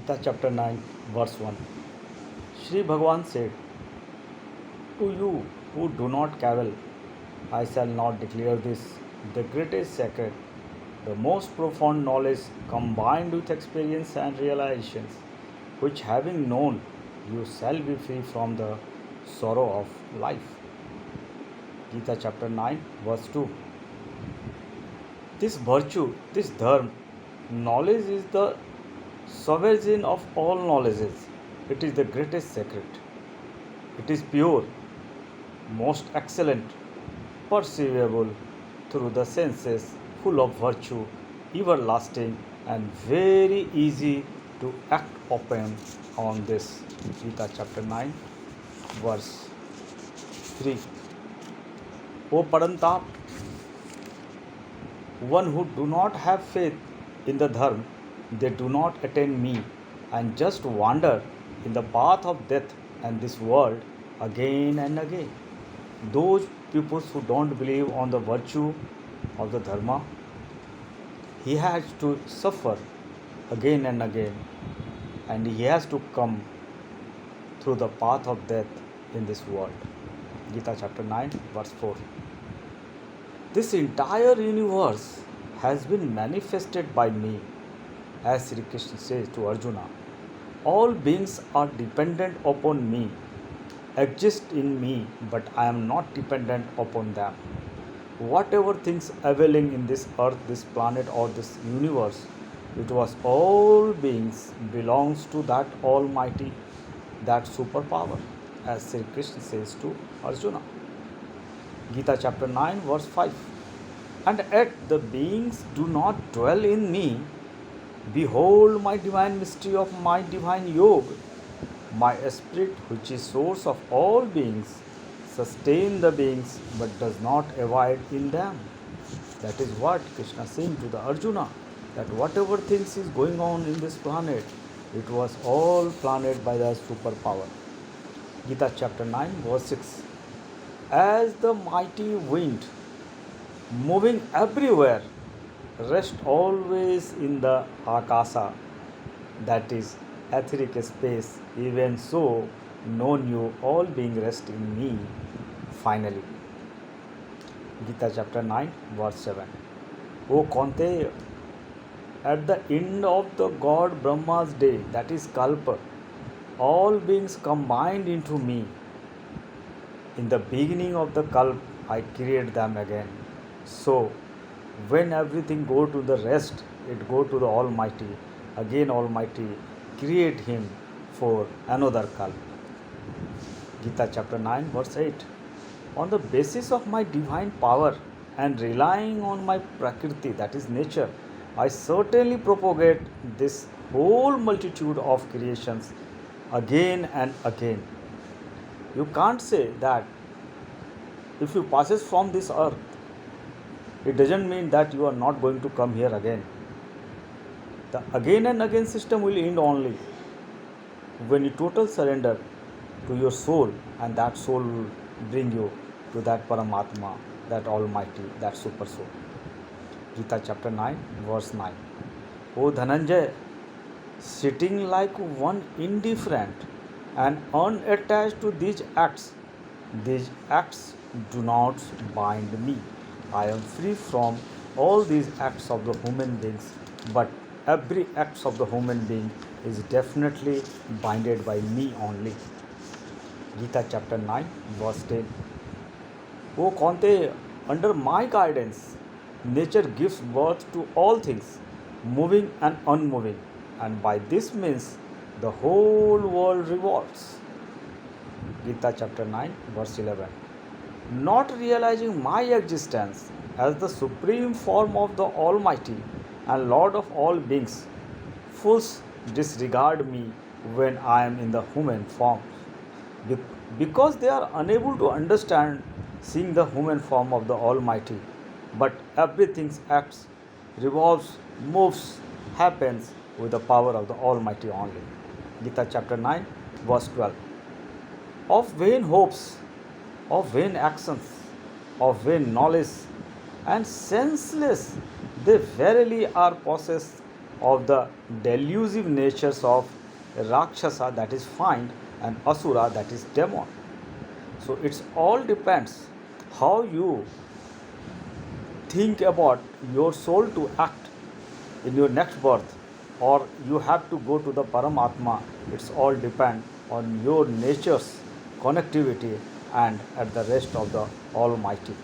Gita chapter 9 verse 1. Shri Bhagavan said, "To you who do not cavil, I shall not declare this, the greatest secret, the most profound knowledge combined with experience and realizations, which having known, you shall be free from the sorrow of life." Gita chapter 9 verse 2. This virtue, this dharma, knowledge is the sovereign of all knowledges. It is the greatest secret. It is pure, most excellent, perceivable through the senses, full of virtue, everlasting, and very easy to act upon on this. Gita chapter 9, verse 3. O Padantap, one who do not have faith in the dharma, they do not attain me and just wander in the path of death and this world again and again. Those people who don't believe on the virtue of the dharma, he has to suffer again and again, and he has to come through the path of death in this world. Gita chapter 9 verse 4. This entire universe has been manifested by me, as Sri Krishna says to Arjuna. All beings are dependent upon me, exist in me, but I am not dependent upon them. Whatever things availing in this earth, this planet, or this universe, it was all beings belongs to that Almighty, that superpower, as Sri Krishna says to Arjuna. Gita chapter 9 verse 5. And yet the beings do not dwell in me. Behold my divine mystery of my divine yoga. My spirit, which is source of all beings, sustain the beings but does not abide in them. That is what Krishna is saying to the Arjuna, that whatever things is going on in this planet, it was all planned by the superpower. Gita chapter 9 verse 6. As the mighty wind, moving everywhere, rest always in the akasa, that is etheric space, even so known you all being rest in me finally. Gita chapter 9 verse 7. O Kante, at the end of the God Brahma's day, that is Kalpa, all beings combined into me. In the beginning of the Kalp, I create them again. So, when everything go to the rest, it go to the Almighty. Again Almighty create him for another Kalp. Gita chapter 9 verse 8. On the basis of my divine power and relying on my prakriti, that is nature, I certainly propagate this whole multitude of creations again and again. You can't say that if you passes from this earth, it doesn't mean that you are not going to come here again. The again and again system will end only when you total surrender to your soul, and that soul will bring you to that Paramatma, that Almighty, that Super Soul. Gita chapter 9 verse 9. O Dhananjay, sitting like one indifferent and unattached to these acts do not bind me. I am free from all these acts of the human beings, but every act of the human being is definitely binded by me only. Gita chapter 9 verse 10. O Kante, under my guidance, nature gives birth to all things, moving and unmoving, and by this means the whole world revolves. Gita chapter 9 verse 11. Not realizing my existence as the supreme form of the Almighty and Lord of all beings, fools disregard me when I am in the human form, because they are unable to understand seeing the human form of the Almighty. But everything acts, revolves, moves, happens with the power of the Almighty only. Gita chapter 9 verse 12. Of vain hopes, of vain actions, of vain knowledge, and senseless, they verily are possessed of the delusive natures of Rakshasa, that is find, and Asura, that is demon. So it's all depends how you think about your soul to act in your next birth, or you have to go to the Paramatma. It's all depend on your nature's connectivity and at the rest of the Almighty.